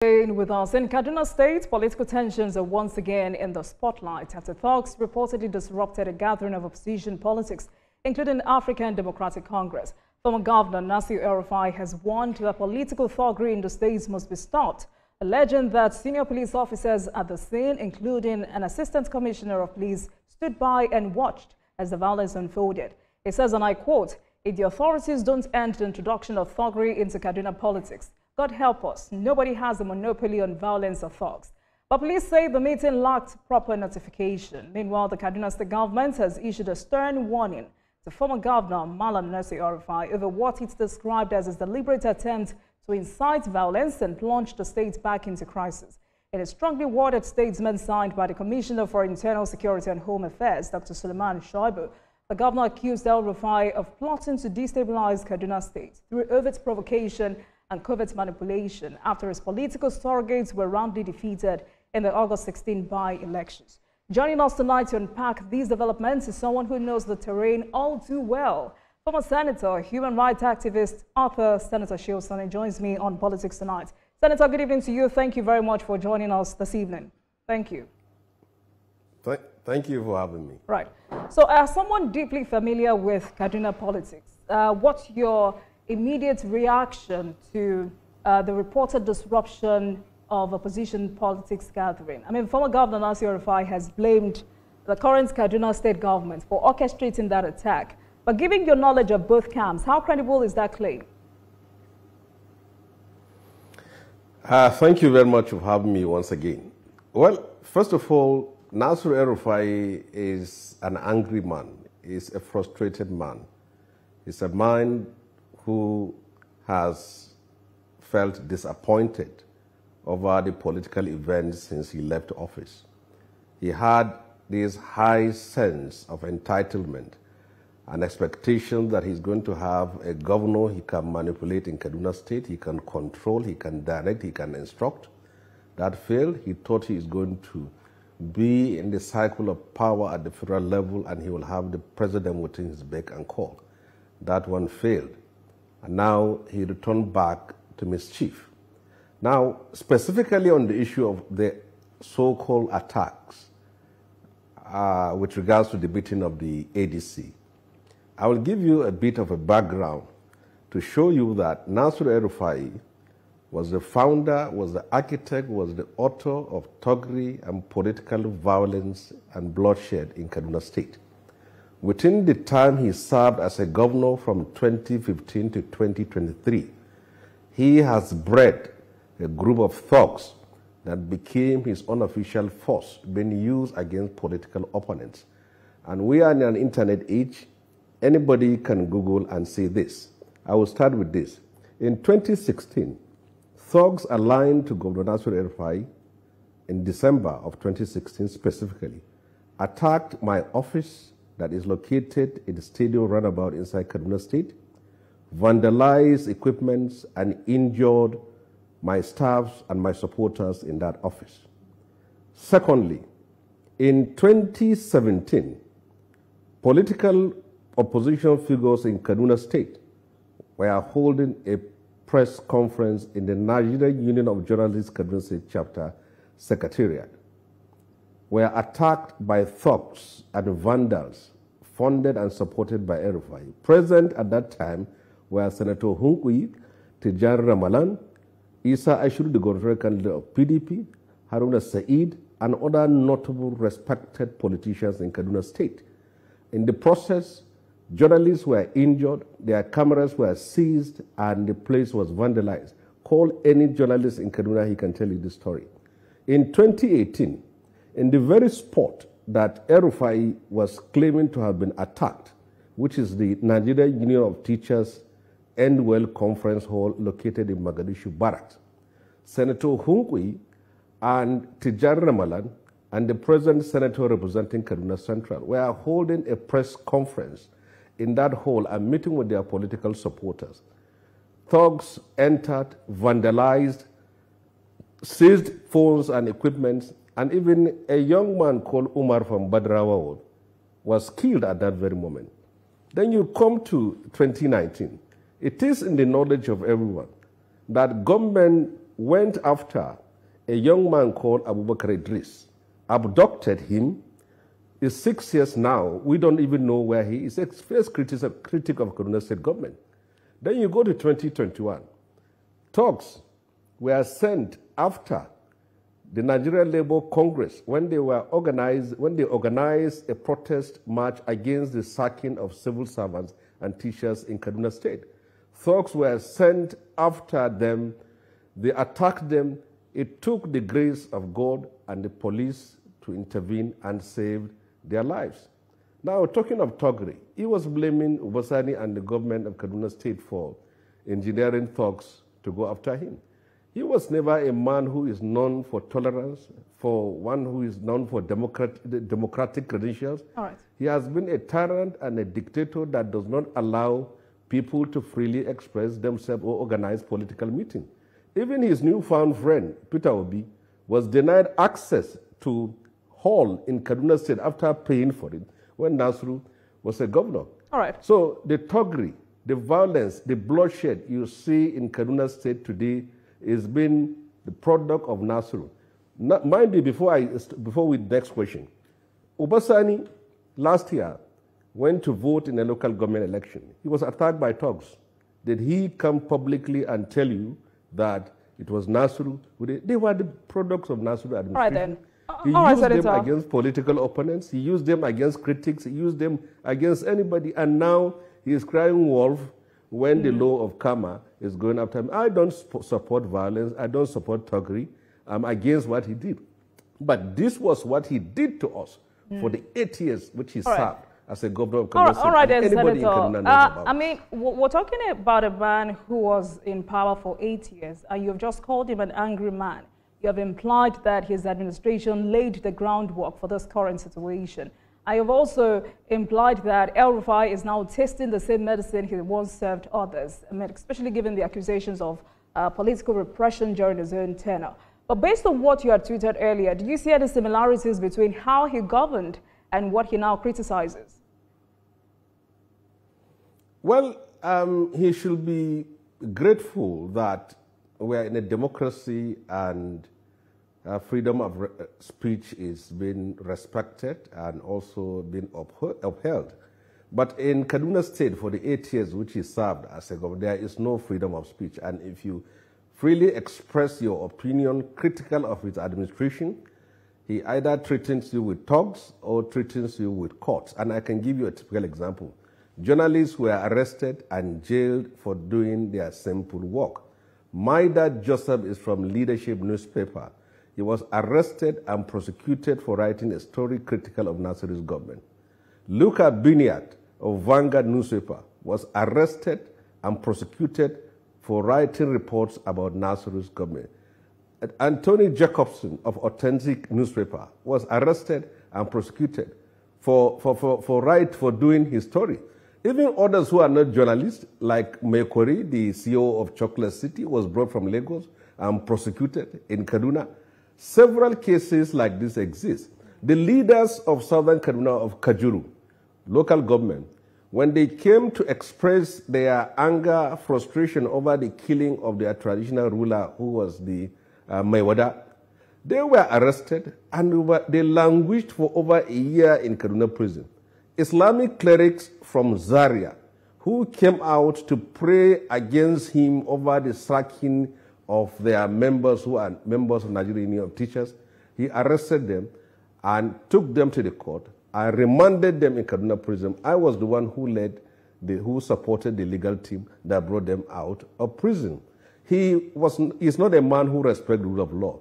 Staying with us, in Kaduna State, political tensions are once again in the spotlight after thugs reportedly disrupted a gathering of opposition politics, including African Democratic Congress. Former Governor El-Rufai has warned that political thuggery in the states must be stopped, alleging that senior police officers at the scene, including an assistant commissioner of police, stood by and watched as the violence unfolded. He says, and I quote, "If the authorities don't end the introduction of thuggery into Kaduna politics, God help us, nobody has a monopoly on violence or thugs." But police say the meeting lacked proper notification. Meanwhile, the Kaduna State government has issued a stern warning to former Governor Malam El-Rufai over what it described as his deliberate attempt to incite violence and plunge the state back into crisis. In a strongly worded statement signed by the Commissioner for Internal Security and Home Affairs, Dr. Suleiman Shehu, the governor accused El-Rufai of plotting to destabilize Kaduna State through overt provocation and covert manipulation after his political surrogates were roundly defeated in the August 16 by-elections. Joining us tonight to unpack these developments is someone who knows the terrain all too well. Former Senator, human rights activist, author, Senator Shehu Sani joins me on Politics Tonight. Senator, good evening to you. Thank you very much for joining us this evening. Thank you. Thank you for having me. Right. So as someone deeply familiar with Kaduna politics, what's your immediate reaction to the reported disruption of opposition politics gathering? I mean, former Governor El-Rufai has blamed the current Kaduna State government for orchestrating that attack. But given your knowledge of both camps, how credible is that claim? Thank you very much for having me once again. Well, first of all, El-Rufai is an angry man. He's a frustrated man. He's a man who has felt disappointed over the political events since he left office. He had this high sense of entitlement, an expectation that he's going to have a governor he can manipulate in Kaduna State, he can control, he can direct, he can instruct. That failed. He thought he is going to be in the cycle of power at the federal level and he will have the president within his beck and call. That one failed. And now he returned back to mischief. Now, specifically on the issue of the so-called attacks with regards to the beating of the ADC, I will give you a bit of a background to show you that El-Rufai was the founder, was the architect, was the author of thuggery and political violence and bloodshed in Kaduna State. Within the time he served as a governor from 2015 to 2023, he has bred a group of thugs that became his unofficial force being used against political opponents. And we are in an internet age. Anybody can Google and see this. I will start with this. In 2016, thugs aligned to Governor El-Rufai in December of 2016 specifically attacked my office that is located in the stadium roundabout inside Kaduna State, vandalized equipment and injured my staffs and my supporters in that office. Secondly, in 2017, political opposition figures in Kaduna State were holding a press conference in the Nigerian Union of Journalists Kaduna State Chapter Secretariat, were attacked by thugs and vandals funded and supported by El-Rufai. Present at that time were Senator Hunkwi, Tijan Ramalan, Isa Ashuru, the gubernatorial candidate of PDP, Haruna Said, and other notable respected politicians in Kaduna State. In the process, journalists were injured, their cameras were seized, and the place was vandalized. Call any journalist in Kaduna, he can tell you this story. In 2018, in the very spot that El-Rufai was claiming to have been attacked, which is the Nigerian Union of Teachers Endwell Conference Hall located in Mogadishu Barracks, Senator Hunkwi and Tijan Ramalan and the present senator representing Kaduna Central were holding a press conference in that hall and meeting with their political supporters. Thugs entered, vandalized, seized phones and equipment, and even a young man called Umar from Badrawa was killed at that very moment. Then you come to 2019. It is in the knowledge of everyone that government went after a young man called Abubakar Idris, abducted him. He's 6 years now. We don't even know where he is. He's a fierce critic of Kaduna State government. Then you go to 2021. Talks were sent after the Nigerian Labour Congress when they organized a protest march against the sacking of civil servants and teachers in Kaduna State. Thugs were sent after them. They attacked them. It took the grace of God and the police to intervene and save their lives. Now, talking of Thuggery, he was blaming Sani and the government of Kaduna State for engineering thugs to go after him. He was never a man who is known for tolerance, for one who is known for democratic credentials. All right. He has been a tyrant and a dictator that does not allow people to freely express themselves or organize political meetings. Even his newfound friend, Peter Obi, was denied access to hall in Kaduna State after paying for it when Nasru was a governor. All right. So the Thuggery, the violence, the bloodshed you see in Kaduna State today is been the product of Nasru. Mind you, before we next question, Sani last year went to vote in a local government election. He was attacked by thugs. Did he come publicly and tell you that it was Nasru? They were the products of Nasru administration. All right then. He used them against political opponents. He used them against critics. He used them against anybody. And now he is crying wolf when the law of karma is going after him. I don't support violence. I don't support Thuggery. I'm against what he did. But this was what he did to us for the 8 years which he served as a governor of Kaduna State. All right, then, anybody Senator. in Kaduna knows about. I mean, we're talking about a man who was in power for 8 years, and you've just called him an angry man. You have implied that his administration laid the groundwork for this current situation. I have also implied that El-Rufai is now tasting the same medicine he once served others, I mean, especially given the accusations of political repression during his own tenure. But based on what you had tweeted earlier, do you see any similarities between how he governed and what he now criticizes? Well, he should be grateful that we're in a democracy and freedom of speech is being respected and also being upheld. But in Kaduna State, for the 8 years which he served as a governor, there is no freedom of speech. And if you freely express your opinion critical of his administration, he either threatens you with thugs or threatens you with courts. And I can give you a typical example. Journalists were arrested and jailed for doing their simple work. My dad, Joseph, is from Leadership newspaper. He was arrested and prosecuted for writing a story critical of Nasru's government. Luca Biniat of Vanguard newspaper was arrested and prosecuted for writing reports about Nasru's government. Anthony Jacobson of Authentic newspaper was arrested and prosecuted for doing his story. Even others who are not journalists, like Mekori, the CEO of Chocolate City, was brought from Lagos and prosecuted in Kaduna. Several cases like this exist. The leaders of Southern Kaduna of Kajuru, local government, when they came to express their anger, frustration over the killing of their traditional ruler, who was the Maiwada, they were arrested and they languished for over a year in Kaduna prison. Islamic clerics from Zaria who came out to pray against him over the sacking of their members who are members of Nigerian Union of Teachers, he arrested them and took them to the court. I remanded them in Kaduna prison. I was the one who supported the legal team that brought them out of prison. He's not a man who respects the rule of law.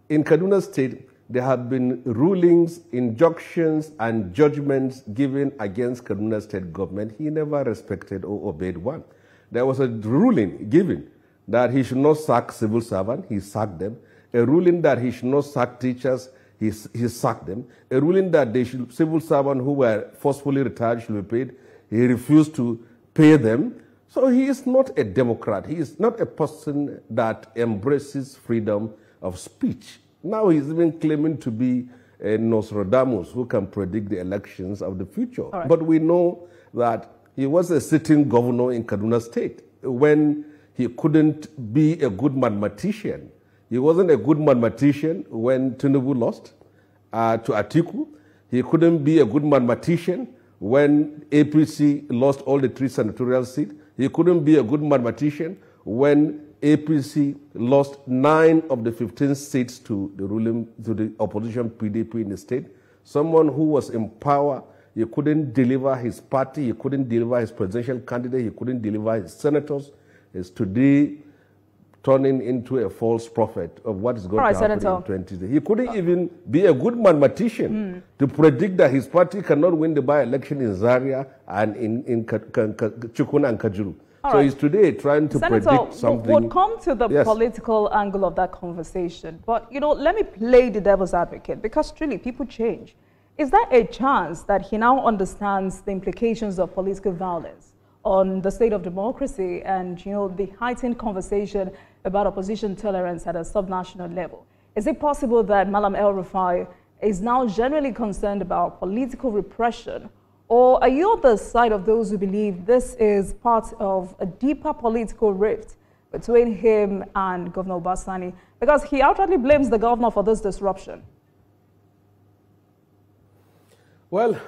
In Kaduna State, there have been rulings, injunctions, and judgments given against Kaduna State government. He never respected or obeyed one. There was a ruling given that he should not sack civil servants. He sacked them. A ruling that he should not sack teachers. He sacked them. A ruling that civil servants who were forcefully retired should be paid. He refused to pay them. So he is not a Democrat. He is not a person that embraces freedom of speech. Now he's even claiming to be a Nostradamus who can predict the elections of the future. Right. But we know that he was a sitting governor in Kaduna State when He couldn't be a good mathematician. He wasn't a good mathematician when Tinubu lost to Atiku. He couldn't be a good mathematician when APC lost all the 3 senatorial seats. He couldn't be a good mathematician when APC lost 9 of the 15 seats to the opposition PDP in the state. Someone who was in power, he couldn't deliver his party, he couldn't deliver his presidential candidate, he couldn't deliver his senators, is today turning into a false prophet of what is going to happen in 2020. He couldn't even be a good mathematician to predict that his party cannot win the by-election in Zaria and in Chukuna and Kajuru. So he's today trying to predict something. We'll come to the political angle of that conversation. But, you know, let me play the devil's advocate, because truly people change. Is there a chance that he now understands the implications of political violence on the state of democracy and, you know, the heightened conversation about opposition tolerance at a subnational level? Is it possible that Malam El-Rufai is now generally concerned about political repression? Or are you on the side of those who believe this is part of a deeper political rift between him and Governor Sani? Because he outrightly blames the governor for this disruption. Well,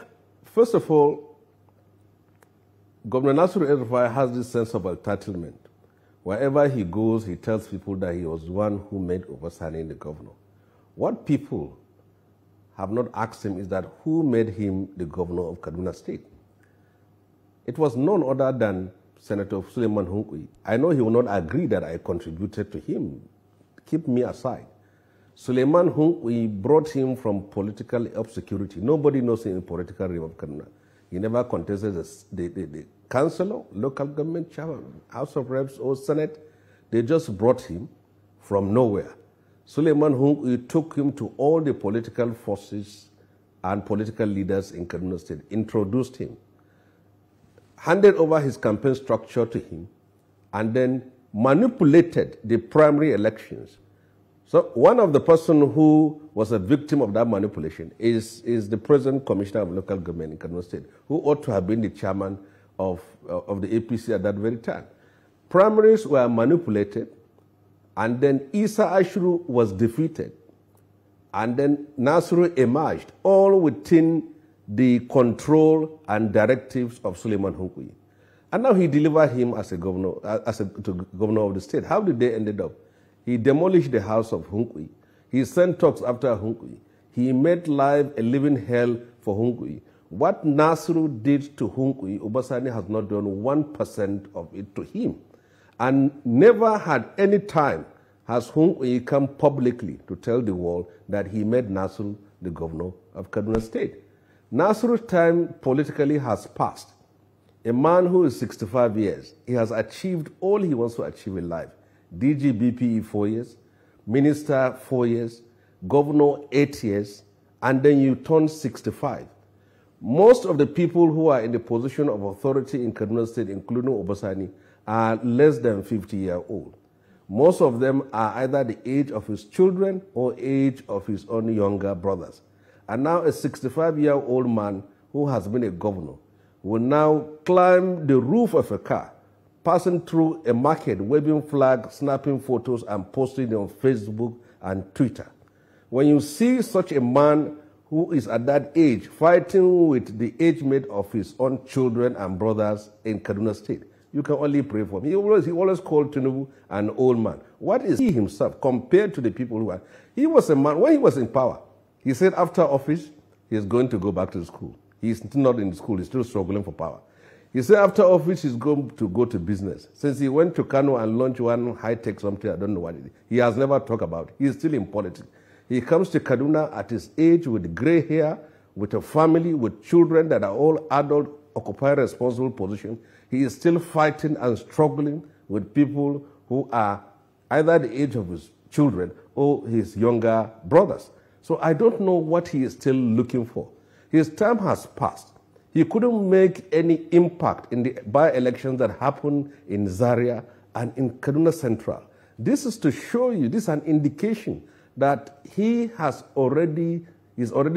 first of all, Governor El-Rufai has this sense of entitlement. Wherever he goes, he tells people that he was the one who made Sani the governor. What people have not asked him is that who made him the governor of Kaduna State? It was none other than Senator Suleiman Hunkui. I know he will not agree that I contributed to him. Keep me aside. Suleiman Hunkui brought him from political obscurity. Nobody knows him in political realm of Kaduna. He never contested the councillor, local government chairman, House of Reps or Senate. They just brought him from nowhere. Suleiman Hunkui took him to all the political forces and political leaders in Kaduna State, introduced him, handed over his campaign structure to him, and then manipulated the primary elections. So one of the person who was a victim of that manipulation is the present Commissioner of Local Government in Kaduna State, who ought to have been the chairman of the APC at that very time. Primaries were manipulated, and then Isa Ashuru was defeated. And then Nasiru emerged, all within the control and directives of Suleiman Hunkui. And now he delivered him as a governor, to governor of the state. How did they end up? He demolished the house of Hunkui. He sent talks after Hunkui. He made life a living hell for Hunkui. What Nasiru did to Hunkui, Sani has not done 1% of it to him. And never had any time has Hunkui come publicly to tell the world that he made Nasiru the governor of Kaduna State. Nasiru's time politically has passed. A man who is 65 years, he has achieved all he wants to achieve in life. DG BPE 4 years, minister 4 years, governor 8 years, and then you turn 65. Most of the people who are in the position of authority in Kaduna State, including Sani, are less than 50-year-old. Most of them are either the age of his children or age of his own younger brothers. And now a 65-year-old man who has been a governor will now climb the roof of a car, passing through a market, waving flags, snapping photos, and posting on Facebook and Twitter. When you see such a man who is at that age fighting with the age mate of his own children and brothers in Kaduna State, you can only pray for him. He always called Tinubu an old man. What is he himself compared to the people who are? He was a man, when he was in power, he said after office, he is going to go back to school. He's still not in school, he's still struggling for power. He said after office, he's going to go to business. Since he went to Kano and launched one high-tech something, I don't know what it is. He has never talked about it. He's still in politics. He comes to Kaduna at his age with gray hair, with a family, with children that are all adult, occupy responsible position. He is still fighting and struggling with people who are either the age of his children or his younger brothers. So I don't know what he is still looking for. His time has passed. He couldn't make any impact in the by-elections that happened in Zaria and in Kaduna Central. This is to show you, this is an indication that he is already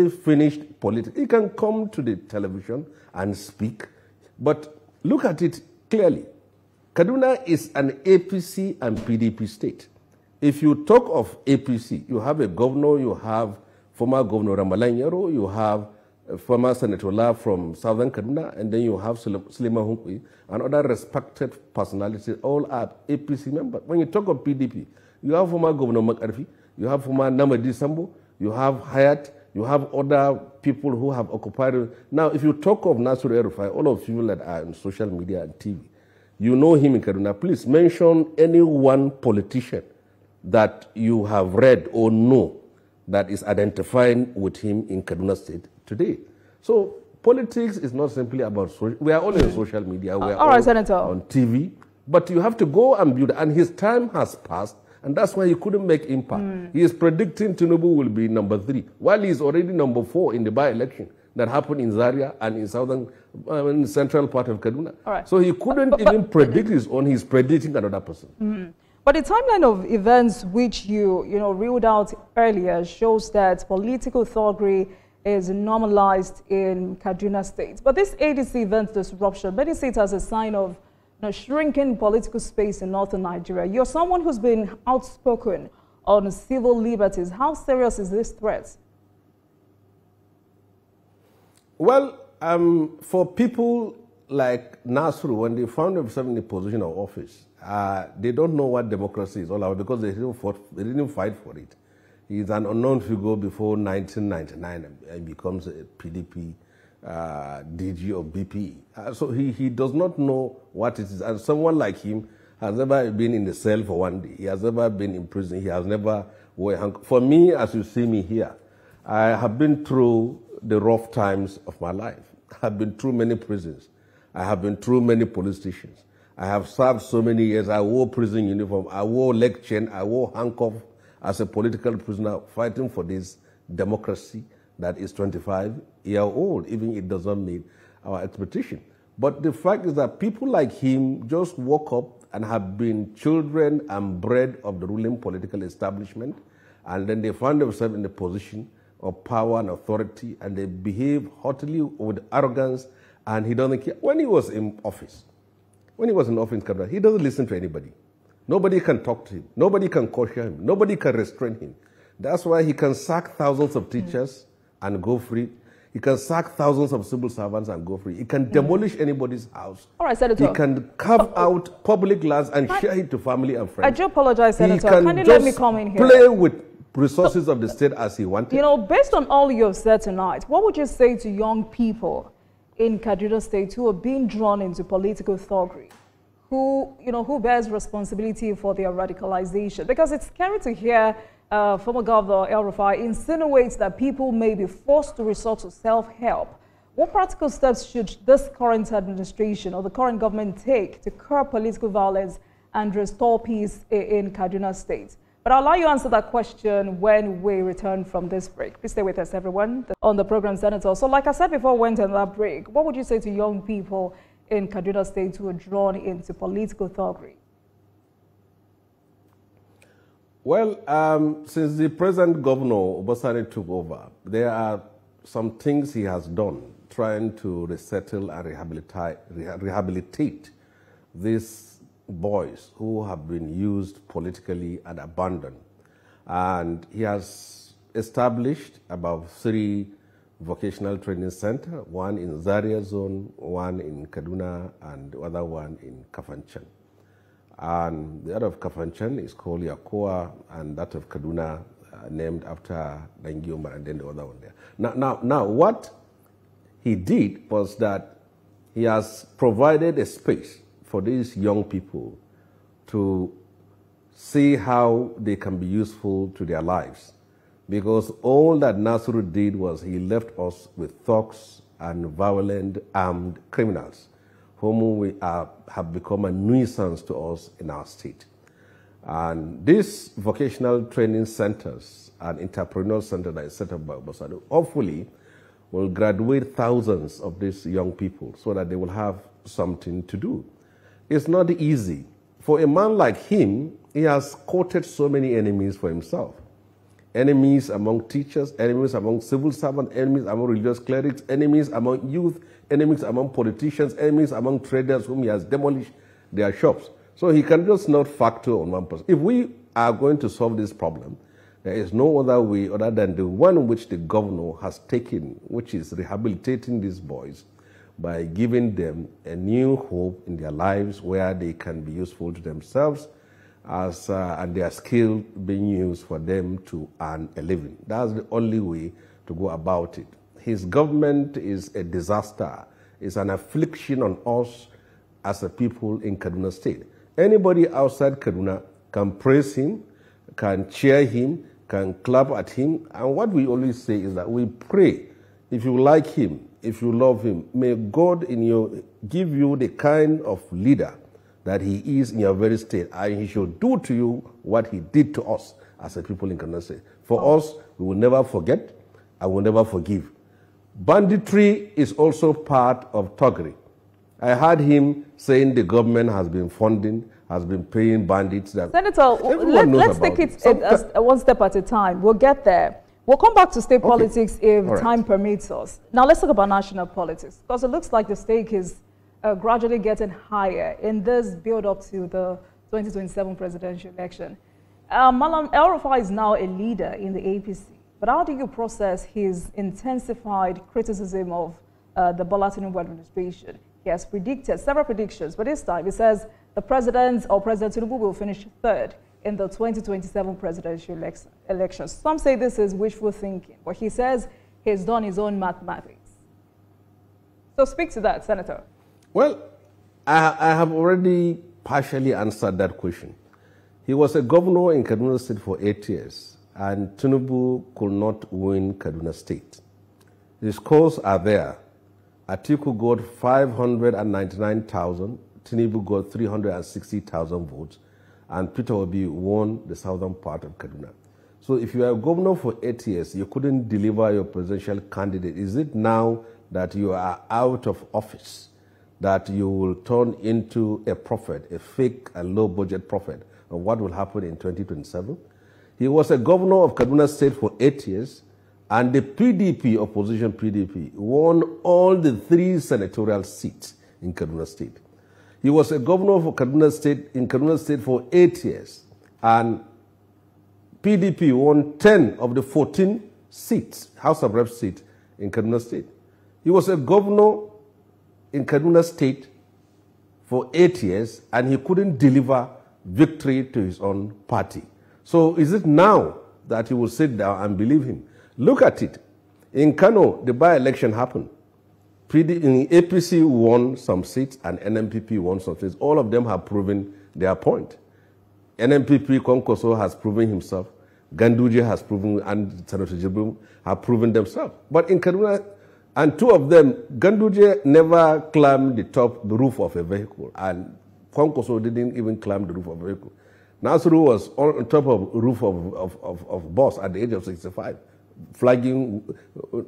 finished politics. He can come to the television and speak, but look at it clearly. Kaduna is an APC and PDP state. If you talk of APC, you have a governor, you have former Governor Ramalanyero, you have former Senator La from Southern Kaduna, and then you have Sulema Hunkwi and other respected personalities, all are APC members. When you talk of PDP, you have former Governor McArfi, you have former Namadi Sambo, you have Hayat, you have other people who have occupied. Now, if you talk of Nasir El-Rufai, all of you that are on social media and TV, you know him in Kaduna. Please mention any one politician that you have read or know that is identifying with him in Kaduna State today. So politics is not simply about social. We are all in social media. We are all right, Senator, on TV. But you have to go and build. And his time has passed. And that's why he couldn't make impact. He is predicting Tinubu will be number 3, while he is already number 4 in the by-election that happened in Zaria and in in the central part of Kaduna. Right. So he couldn't even predict his own. He's predicting another person. But the timeline of events which you reeled out earlier shows that political thuggery is normalized in Kaduna State. But this ADC event disruption, many see it as a sign of shrinking political space in northern Nigeria. You're someone who's been outspoken on civil liberties. How serious is this threat? Well, for people like Nasru, when they found themselves in the position of office, they don't know what democracy is all about because they didn't fight for it. He's an unknown figure before 1999 and becomes a PDP DG or BP. So he does not know what it is. And someone like him has never been in the cell for one day. He has never been in prison. He has never for me, as you see me here, I have been through the rough times of my life. I have been through many prisons. I have been through many police stations. I have served so many years. I wore prison uniform. I wore leg chain. I wore handcuff as a political prisoner fighting for this democracy that is 25-year-old, even it does not meet our expectation. But the fact is that people like him just woke up and have been children and bred of the ruling political establishment, and then they find themselves in a position of power and authority, and they behave haughtily with arrogance, and he doesn't care. When he was in office, he doesn't listen to anybody. Nobody can talk to him. Nobody can caution him. Nobody can restrain him. That's why he can sack thousands of teachers and go free. He can sack thousands of civil servants and go free. He can demolish anybody's house. All right, Senator. He can carve out public lands and share it to family and friends. I do apologize, Senator. Can you let me come in here? Play with resources of the state as he wanted. Based on all you've said tonight, what would you say to young people in Kaduna State who are being drawn into political thuggery, who bears responsibility for their radicalization? Because it's scary to hear former Governor El-Rufai insinuates that people may be forced to resort to self-help. What practical steps should this current administration or the current government take to curb political violence and restore peace in Kaduna State? But I'll allow you to answer that question when we return from this break. Please stay with us, everyone, on the program, Senator. So like I said before we went on that break, what would you say to young people in Kaduna State who are drawn into political thuggery? Well, since the present governor, Sani, took over, there are some things he has done trying to resettle and rehabilitate these boys who have been used politically and abandoned. And he has established about 3 vocational training centers, one in Zaria zone, one in Kaduna, and the other one in Kafanchan. And the other of Kafanchan is called Yakoa, and that of Kaduna named after Dangioma, and then the other one there. Now, what he did was that he has provided a space for these young people to see how they can be useful to their lives. Because all that Nasru did was he left us with thugs and violent armed criminals whom have become a nuisance to us in our state. And these vocational training centers and entrepreneurial centers that is set up by Obasado hopefully will graduate thousands of these young people so that they will have something to do. It's not easy. For a man like him, he has courted so many enemies for himself. Enemies among teachers, enemies among civil servants, enemies among religious clerics, enemies among youth, enemies among politicians, enemies among traders whom he has demolished. their shops. So he can just not factor on one person. If we are going to solve this problem, there is no other way other than the one which the governor has taken, which is rehabilitating these boys by giving them a new hope in their lives where they can be useful to themselves and their skill being used for them to earn a living. That's the only way to go about it. His government is a disaster. It's an affliction on us as a people in Kaduna State. Anybody outside Kaduna can praise him, can cheer him, can clap at him. And what we always say is that we pray, if you like him, if you love him, may God give you the kind of leader that he is in your very state, and he should do to you what he did to us as a people in Kaduna State. For us, we will never forget, and will never forgive. Banditry is also part of Thuggery. I heard him saying the government has been funding, has been paying bandits. Senator, let's take it one step at a time. We'll get there. We'll come back to state politics if time permits us. Now let's talk about national politics, because it looks like the stake is gradually getting higher in this build-up to the 2027 presidential election. Malam El-Rufai is now a leader in the APC, but how do you process his intensified criticism of the Bola Tinubu administration? He has predicted several predictions, but this time he says the president or President Tinubu will finish third in the 2027 presidential elections. Some say this is wishful thinking, but he says he's done his own mathematics. So speak to that, Senator. Well, I have already partially answered that question. He was a governor in Kaduna State for 8 years, and Tinubu could not win Kaduna State. The scores are there. Atiku got 599,000, Tinubu got 360,000 votes, and Peter Obi won the southern part of Kaduna. So if you are a governor for 8 years, you couldn't deliver your presidential candidate. Is it now that you are out of office that you will turn into a prophet, a fake and low-budget prophet, of what will happen in 2027? He was a governor of Kaduna State for 8 years, and the PDP, opposition PDP, won all the 3 senatorial seats in Kaduna State. He was a governor for Kaduna State for 8 years, and PDP won 10 of the 14 seats, House of Reps seats in Kaduna State. He was a governor in Kaduna State for 8 years, and he couldn't deliver victory to his own party. So is it now that he will sit down and believe him? Look at it. In Kano, the by-election happened. APC won some seats and NMPP won some seats. All of them have proven their point. NMPP Konkoso has proven himself. Ganduje has proven, and Senator Jibril have proven themselves. But in Kaduna, and 2 of them, Ganduje never climbed the roof of a vehicle, and Konkoso didn't even climb the roof of a vehicle. Nasru was on top of the roof of bus at the age of 65, flagging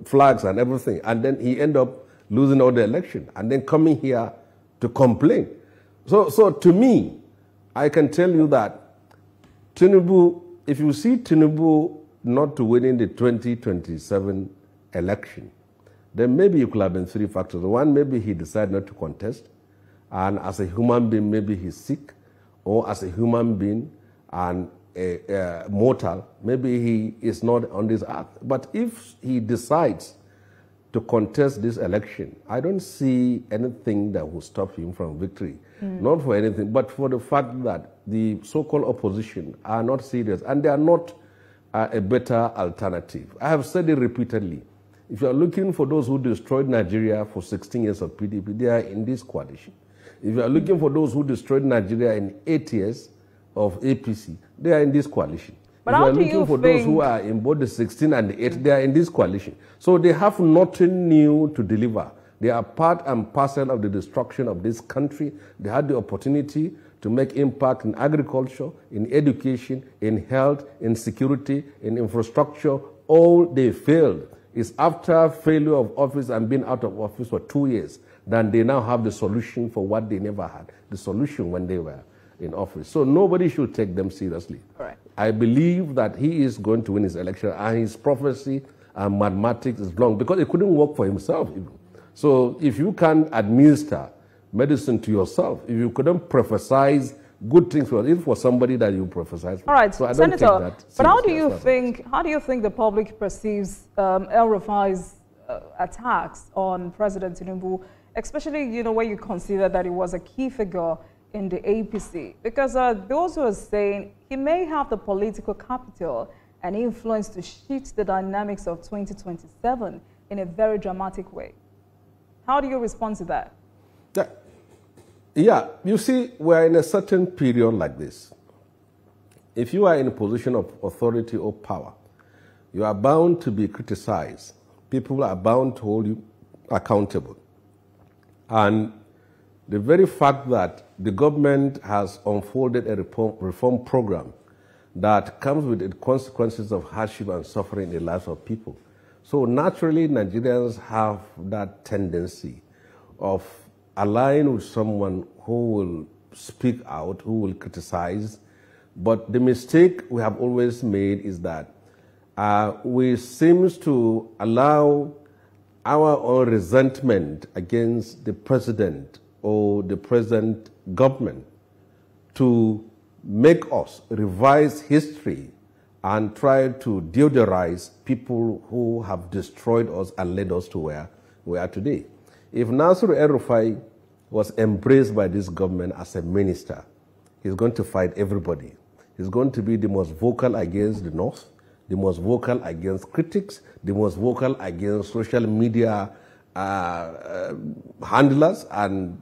flags and everything, and then he ended up losing all the election, and then coming here to complain. So to me, I can tell you that Tinubu, if you see Tinubu not to winning the 2027 election, then maybe it could have been 3 factors. One, maybe he decided not to contest, and as a human being, maybe he's sick, or as a human being and a mortal, maybe he is not on this earth. But if he decides to contest this election, I don't see anything that will stop him from victory. Not for anything, but for the fact that the so-called opposition are not serious, and they are not a better alternative. I have said it repeatedly. If you are looking for those who destroyed Nigeria for 16 years of PDP, they are in this coalition. If you are looking for those who destroyed Nigeria in 8 years of APC, they are in this coalition. But if you are looking for those who are in both the 16 and the 8, they are in this coalition. So they have nothing new to deliver. They are part and parcel of the destruction of this country. They had the opportunity to make impact in agriculture, in education, in health, in security, in infrastructure. All they failed. It's after failure of office and being out of office for 2 years that they now have the solution for what they never had, the solution when they were in office. So nobody should take them seriously. Right. I believe that he is going to win his election, and his prophecy and mathematics is wrong, because he couldn't work for himself even. So if you can administer medicine to yourself if you couldn't prophesize good things for somebody that you prophesize for? All right, so I Senator, don't take that but how do you think the public perceives El-Rufai's attacks on President Tinubu, especially, when you consider that he was a key figure in the APC? Because those who are saying he may have the political capital and influence to shift the dynamics of 2027 in a very dramatic way. How do you respond to that? Yeah, you see, we're in a certain period like this. If you are in a position of authority or power, you are bound to be criticized. People are bound to hold you accountable. And the very fact that the government has unfolded a reform program that comes with the consequences of hardship and suffering in the lives of people. So naturally, Nigerians have that tendency of aligning with someone who will speak out, who will criticize. But the mistake we have always made is that we seem to allow our own resentment against the president or the present government to make us revise history and try to deodorize people who have destroyed us and led us to where we are today. If El-Rufai was embraced by this government as a minister, he's going to fight everybody. He's going to be the most vocal against the North, the most vocal against critics, the most vocal against social media handlers and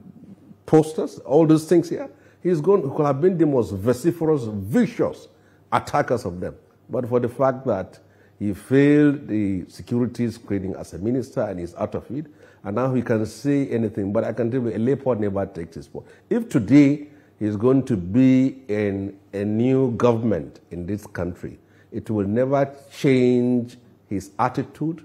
posters, all those things here. He could have been the most vociferous, vicious attackers of them. But for the fact that he failed the security screening as a minister and is out of it, and now he can say anything. But I can tell you, a leopard never takes his spot. If today he's going to be in a new government in this country, it will never change his attitude,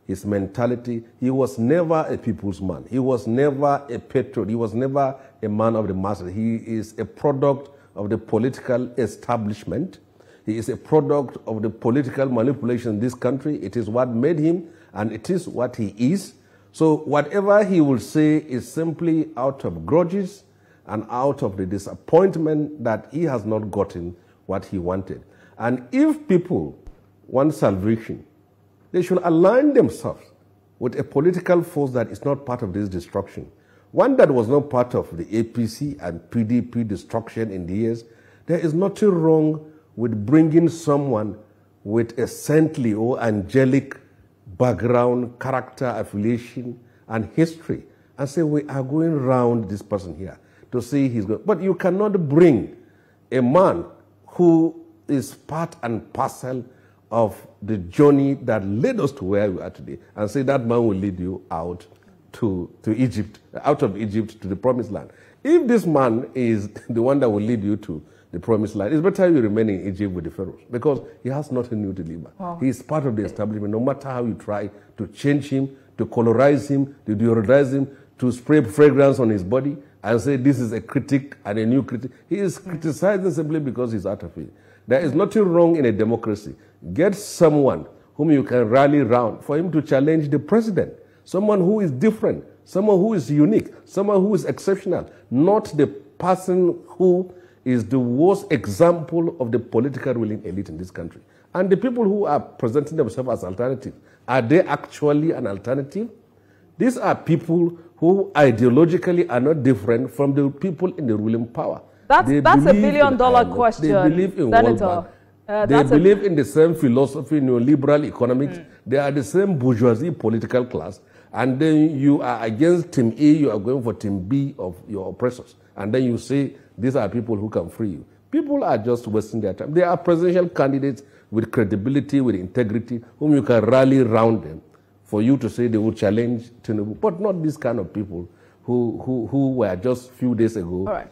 his mentality. He was never a people's man. He was never a patriot. He was never a man of the masses. He is a product of the political establishment. He is a product of the political manipulation in this country. It is what made him, and it is what he is. So whatever he will say is simply out of grudges and out of the disappointment that he has not gotten what he wanted. And if people want salvation, they should align themselves with a political force that is not part of this destruction. One that was not part of the APC and PDP destruction in the years. There is nothing wrong with bringing someone with a saintly or angelic background, character, affiliation, and history, and say, we are going around this person here to see he's good. But you cannot bring a man who is part and parcel of the journey that led us to where we are today and say that man will lead you out to Egypt, out of Egypt to the promised land. If this man is the one that will lead you to the promised land, it's better you remain in Egypt with the pharaohs because he has nothing new to deliver. Wow. He is part of the establishment. No matter how you try to change him, to colorize him, to deodorize him, to spray fragrance on his body and say this is a critic and a new critic, he is criticizing simply because he's out of it. There is nothing wrong in a democracy. Get someone whom you can rally around for him to challenge the president. Someone who is different, someone who is unique, someone who is exceptional, not the person who is the worst example of the political ruling elite in this country. And the people who are presenting themselves as alternatives, are they actually an alternative? These are people who ideologically are not different from the people in the ruling power. That's a billion-dollar question, They believe in Senator. They believe in the same philosophy, neoliberal economics. They are the same bourgeoisie political class. And then you are against Team A, you are going for Team B of your oppressors. And then you say, these are people who can free you. People are just wasting their time. They are presidential candidates with credibility, with integrity, whom you can rally around them for you to say they will challenge Tinubu. But not these kind of people who were just a few days ago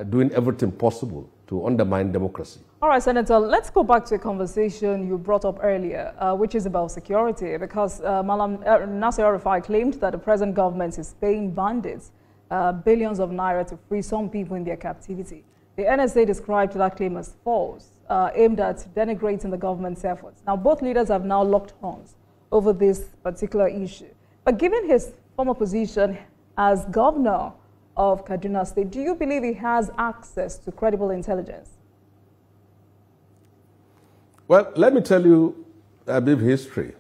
doing everything possible to undermine democracy. All right, Senator, let's go back to a conversation you brought up earlier, which is about security, because Malam Nasir El-Rufai claimed that the present government is paying bandits billions of naira to free some people in their captivity. The NSA described that claim as false, aimed at denigrating the government's efforts. Now, both leaders have now locked horns over this particular issue. But given his former position as governor of Kaduna State. Do you believe he has access to credible intelligence? Well, let me tell you a bit of history.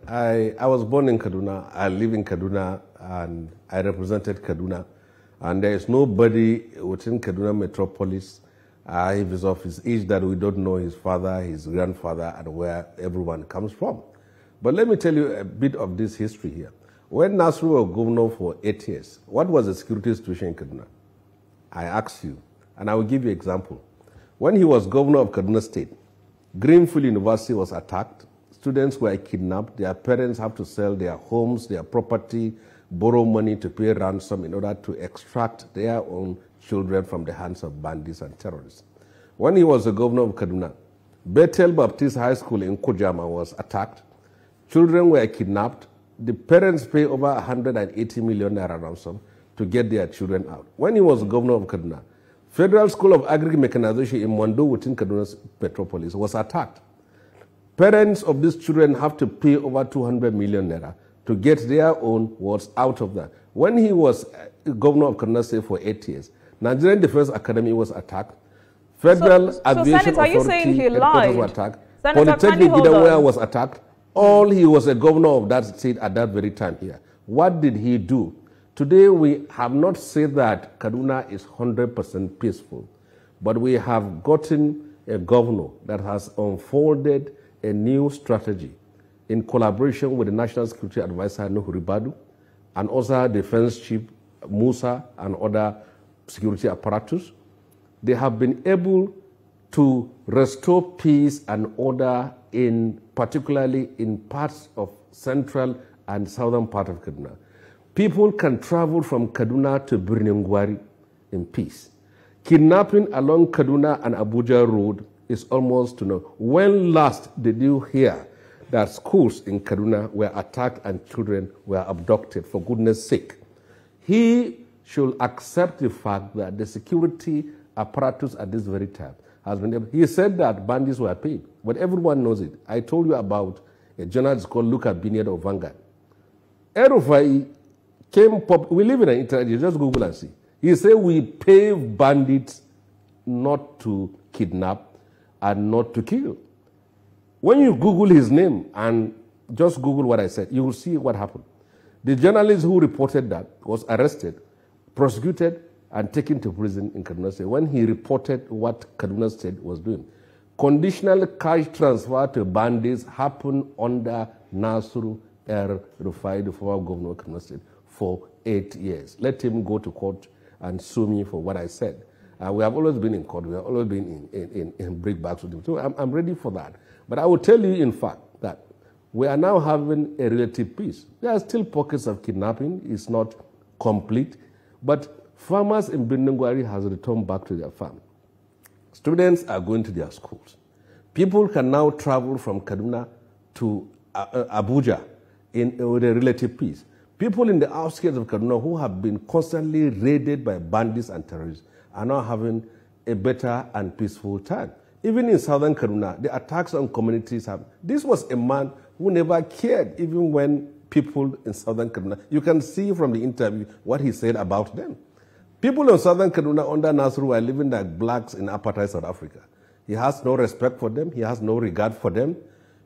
I was born in Kaduna, I live in Kaduna, and I represented Kaduna. And there is nobody within Kaduna metropolis, if he's of his age, that we don't know his father, his grandfather, and where everyone comes from. But let me tell you a bit of this history here. When Nasru was governor for 8 years, what was the security situation in Kaduna? I ask you, and I will give you an example. When he was governor of Kaduna State, Greenfield University was attacked. Students were kidnapped. Their parents have to sell their homes, their property, borrow money to pay ransom in order to extract their own children from the hands of bandits and terrorists. When he was the governor of Kaduna, Bethel Baptist High School in Kujama was attacked. Children were kidnapped. The parents paid over 180 million naira ransom to get their children out. When he was governor of Kaduna, Federal School of Agri-Mechanization in Mondo within Kaduna Metropolis was attacked. Parents of these children have to pay over 200 million naira to get their own wards out of that. When he was governor of Kaduna State for 8 years, Nigerian Defense Academy was attacked. Federal Aviation Senator, Authority headquarters were attacked. Polytechnic Gidanwaya was attacked. All he was a governor of that state at that very time here. What did he do? Today we have not said that Kaduna is 100% peaceful, but we have gotten a governor that has unfolded a new strategy in collaboration with the National Security Advisor Nuhu Ribadu and also Defense Chief Musa and other security apparatus. They have been able to restore peace and order particularly in parts of central and southern part of Kaduna. People can travel from Kaduna to Birningwari in peace. Kidnapping along Kaduna and Abuja Road is almost to know. When last did you hear that schools in Kaduna were attacked and children were abducted, for goodness sake? He should accept the fact that the security apparatus at this very time has been able. He said that bandits were paid, but everyone knows it. I told you about a journalist called Luca Biniad of Vanguard. El-Rufai came, we live in an internet, you just Google and see. He said we pay bandits not to kidnap and not to kill. When you Google his name and just Google what I said, you will see what happened. The journalist who reported that was arrested, prosecuted, and taken to prison in Kaduna State when he reported what Kaduna State was doing. Conditional cash transfer to bandits happened under Nasru El-Rufai, the former governor of Kaduna State, for 8 years. Let him go to court and sue me for what I said. We have always been in court. We have always been in breakbacks with him. So I'm ready for that. But I will tell you, in fact, that we are now having a relative peace. There are still pockets of kidnapping. It's not complete. But farmers in Birningwari has returned back to their farm. Students are going to their schools. People can now travel from Kaduna to Abuja with a relative peace. People in the outskirts of Kaduna who have been constantly raided by bandits and terrorists are now having a better and peaceful time. Even in southern Kaduna, the attacks on communities have... This was a man who never cared, even when people in southern Kaduna... You can see from the interview what he said about them. People in southern Kaduna under Nasru are living like blacks in apartheid South Africa. He has no respect for them. He has no regard for them.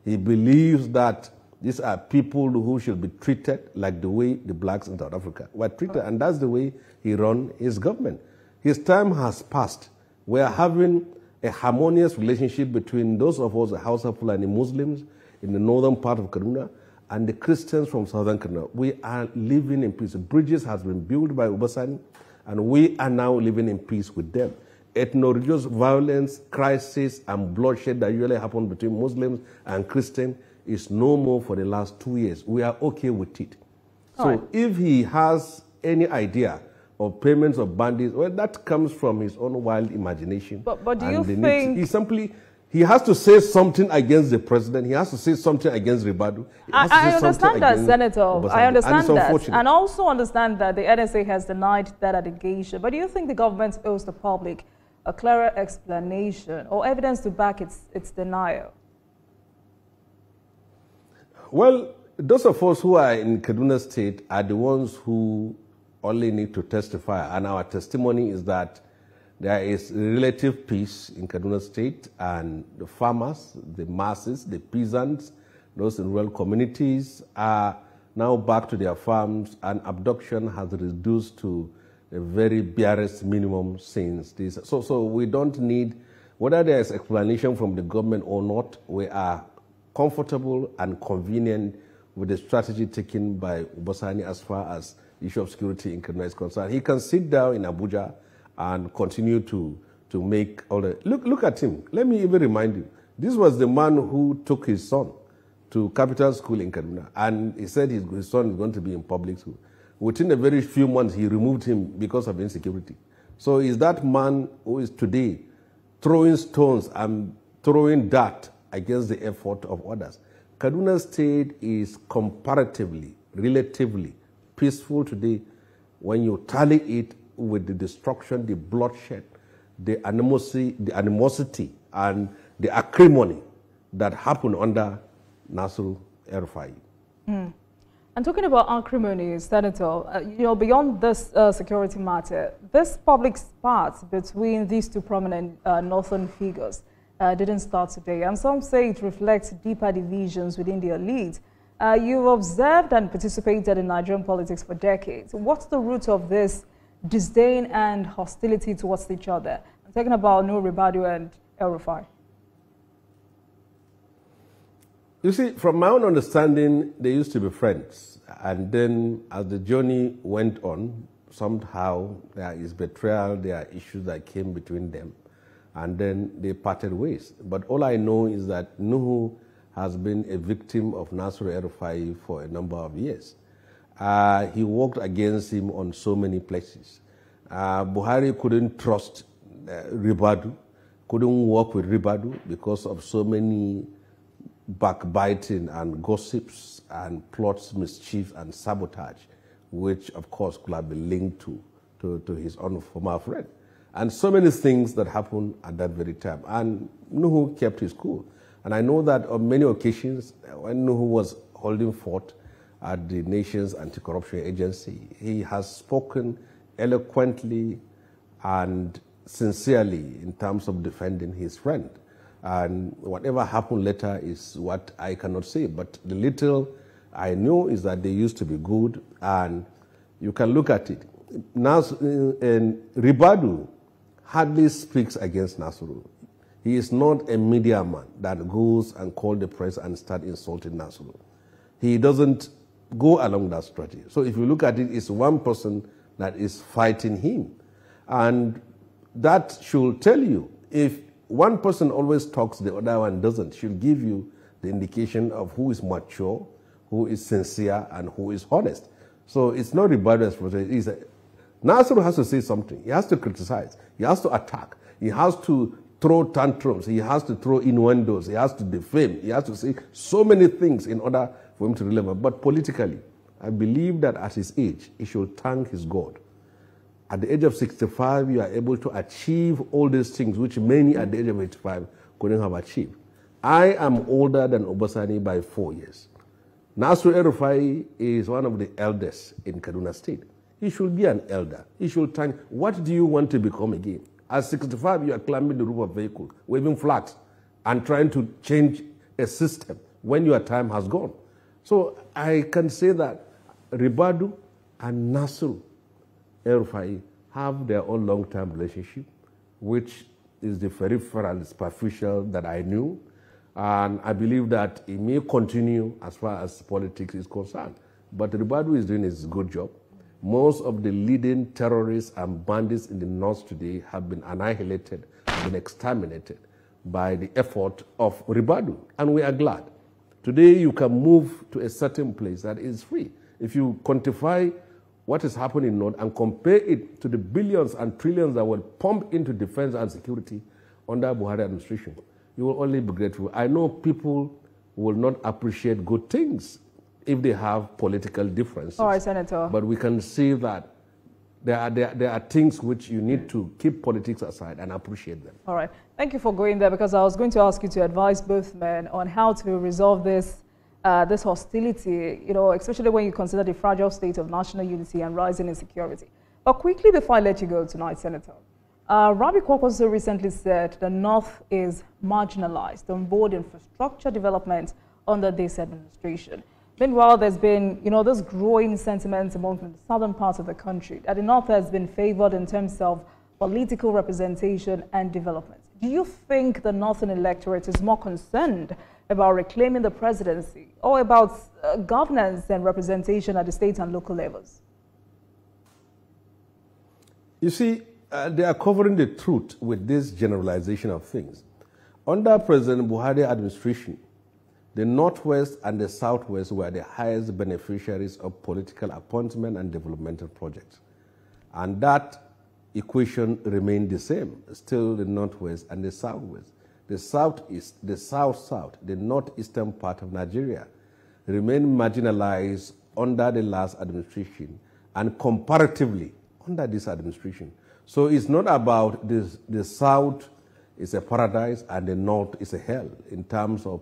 He believes that these are people who should be treated like the way the blacks in South Africa were treated, and that's the way he runs his government. His time has passed. We are having a harmonious relationship between those of us, the Hausa Fulani Muslims in the northern part of Kaduna, and the Christians from southern Kaduna. We are living in peace. Bridges has been built by Sani, and we are now living in peace with them. Ethno-religious violence, crisis, and bloodshed that usually happen between Muslims and Christians is no more for the last 2 years. We are okay with it. So if he has any idea of payments of bandits, well, that comes from his own wild imagination. But do you think... He has to say something against the president. He has to say something against Ribadu. I understand that, Senator. I understand that. And also understand that the NSA has denied that allegation. But do you think the government owes the public a clearer explanation or evidence to back its denial? Well, those of us who are in Kaduna State are the ones who only need to testify. And our testimony is that there is relative peace in Kaduna State, and the farmers, the masses, the peasants, those in rural communities are now back to their farms, and abduction has reduced to a very barest minimum since this. So we don't need, whether there is explanation from the government or not, we are comfortable and convenient with the strategy taken by Sani as far as the issue of security in Kaduna is concerned. He can sit down in Abuja and continue to make all the... Look at him. Let me even remind you, this was the man who took his son to Capital School in Kaduna, and he said his son is going to be in public school. Within a very few months, he removed him because of insecurity. So is that man who is today throwing stones and throwing dirt against the effort of others. Kaduna State is comparatively, relatively peaceful today when you tally it with the destruction, the bloodshed, the animosity and the acrimony that happened under El-Rufai. And talking about acrimony, Senator, beyond this security matter, this public spat between these two prominent northern figures didn't start today, and some say it reflects deeper divisions within the elite. You've observed and participated in Nigerian politics for decades. What's the root of this disdain and hostility towards each other? I'm talking about Ribadu and El-Rufai. You see, from my own understanding, they used to be friends. And then as the journey went on, somehow there is betrayal, there are issues that came between them. And then they parted ways. But all I know is that Nuhu has been a victim of El-Rufai for a number of years. He worked against him on so many places. Buhari couldn't trust Ribadu, couldn't work with Ribadu because of so many backbiting and gossips and plots, mischief and sabotage, which of course could have been linked to his own former friend. And so many things that happened at that very time. And Nuhu kept his cool. And I know that on many occasions, when Nuhu was holding forth at the nation's anti-corruption agency, he has spoken eloquently and sincerely in terms of defending his friend. And whatever happened later is what I cannot say. But the little I know is that they used to be good, and you can look at it. Now, Ribadu hardly speaks against Nasru. He is not a media man that goes and calls the press and start insulting Nasru. He doesn't go along that strategy. So if you look at it, it's one person that is fighting him. And that should tell you, if one person always talks, the other one doesn't, should give you the indication of who is mature, who is sincere, and who is honest. So it's not rebellious. Nasru has to say something. He has to criticize. He has to attack. He has to throw tantrums. He has to throw innuendos. He has to defame. He has to say so many things in order for him to deliver. But politically, I believe that at his age, he should thank his God. At the age of 65, you are able to achieve all these things which many at the age of 85 couldn't have achieved. I am older than Obasani by 4 years. El-Rufai is one of the elders in Kaduna State. He should be an elder. He should thank. What do you want to become again? At 65, you are climbing the roof of a vehicle, waving flags, and trying to change a system when your time has gone. So I can say that Ribadu and El-Rufai have their own long-term relationship, which is the peripheral and superficial that I knew. And I believe that it may continue as far as politics is concerned. But Ribadu is doing his good job. Most of the leading terrorists and bandits in the north today have been annihilated, have been exterminated by the effort of Ribadu. And we are glad. Today you can move to a certain place that is free. If you quantify what is happening in North and compare it to the billions and trillions that were pumped into defense and security under Buhari administration, you will only be grateful. I know people will not appreciate good things if they have political differences. All right, Senator. But we can see that there are things which you need to keep politics aside and appreciate them. All right. Thank you for going there, because I was going to ask you to advise both men on how to resolve this this hostility, especially when you consider the fragile state of national unity and rising insecurity. But quickly before I let you go tonight, Senator, Rabi Kwankwaso recently said the North is marginalized on board infrastructure development under this administration. Meanwhile, there's been, this growing sentiment among the southern parts of the country that the North has been favored in terms of political representation and development. Do you think the Northern electorate is more concerned about reclaiming the presidency or about governance and representation at the state and local levels? You see, they are covering the truth with this generalization of things. Under President Buhari administration, the Northwest and the Southwest were the highest beneficiaries of political appointment and developmental projects. And that equation remained the same, still the Northwest and the Southwest. The Southeast, the South-South, the northeastern part of Nigeria remained marginalized under the last administration and comparatively under this administration. So it's not about this, the South is a paradise and the North is a hell in terms of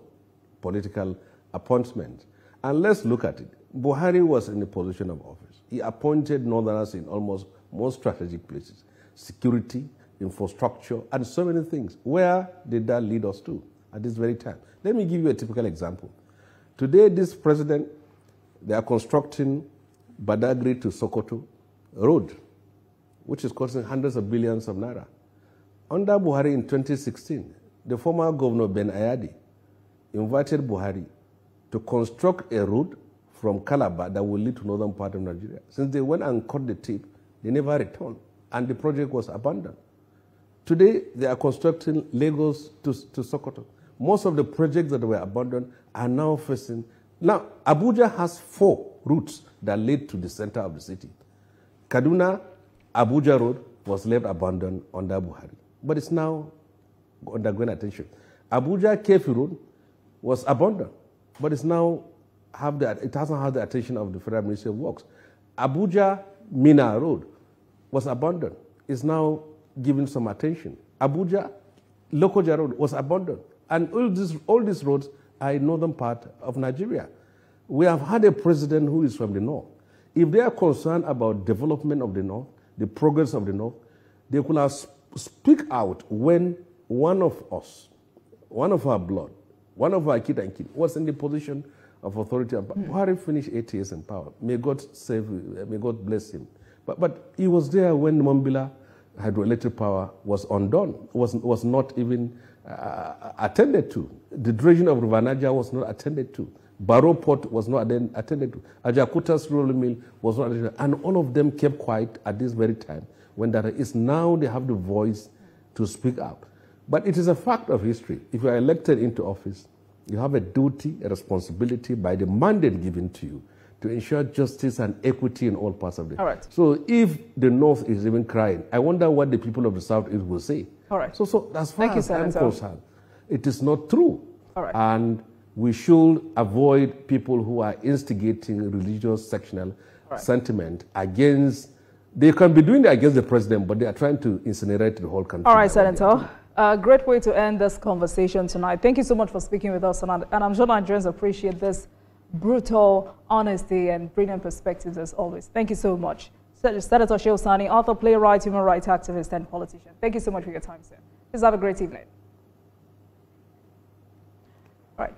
political appointments. And let's look at it. Buhari was in the position of office. He appointed Northerners in almost most strategic places. Security, infrastructure, and so many things. Where did that lead us to at this very time? Let me give you a typical example. Today, this president, they are constructing Thuggery to Sokoto road, which is costing hundreds of billions of naira. Under Buhari in 2016, the former governor Ben Ayadi invited Buhari to construct a road from Calabar that will lead to northern part of Nigeria. Since they went and cut the tip, they never returned, and the project was abandoned. Today, they are constructing Lagos to Sokoto. Most of the projects that were abandoned are now facing. Now, Abuja has 4 routes that lead to the center of the city. Kaduna, Abuja Road was left abandoned under Buhari, but it's now undergoing attention. Abuja Kefi Road was abandoned, but it's now it hasn't had the attention of the Federal Ministry of Works. Abuja Mina Road was abandoned. It's now given some attention. Abuja Lokoja Road was abandoned. And all these roads are in northern part of Nigeria. We have had a president who is from the north. If they are concerned about development of the north, the progress of the north, they could have speak out when one of us, one of our blood, one of our kid and kid was in the position of authority. Buhari finished 8 years in power. May God save, may God bless him. But he was there when Mambila hydroelectric power was undone, was not even attended to. The dredging of Rivanaja was not attended to. Barrow Port was not attended to. Ajakuta's rolling mill was not attended to. And all of them kept quiet at this very time when that is now they have the voice to speak up. But it is a fact of history. If you are elected into office, you have a duty, a responsibility by the mandate given to you to ensure justice and equity in all parts of the country. Right. So if the North is even crying, I wonder what the people of the South will say. All right. So as far as I'm concerned, it is not true. All right. And we should avoid people who are instigating religious sectional sentiment against. They can be doing it against the president, but they are trying to incinerate the whole country. All right, Senator. A great way to end this conversation tonight. Thank you so much for speaking with us, and I'm sure Nigerians appreciate this brutal honesty and brilliant perspectives as always. Thank you so much. Senator Shehu Sani, author, playwright, human rights activist, and politician. Thank you so much for your time, sir. Please have a great evening. All right.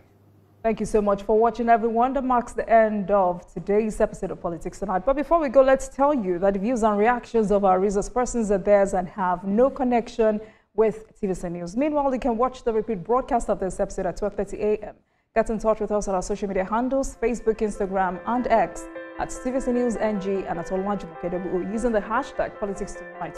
Thank you so much for watching, everyone. That marks the end of today's episode of Politics Tonight. But before we go, let's tell you that the views and reactions of our resource persons are theirs and have no connection with TVC News. Meanwhile, you can watch the repeat broadcast of this episode at 12:30 a.m. Get in touch with us on our social media handles, Facebook, Instagram, and X at TVC News NG and at Olanjumokedebu using the hashtag Politics Tonight.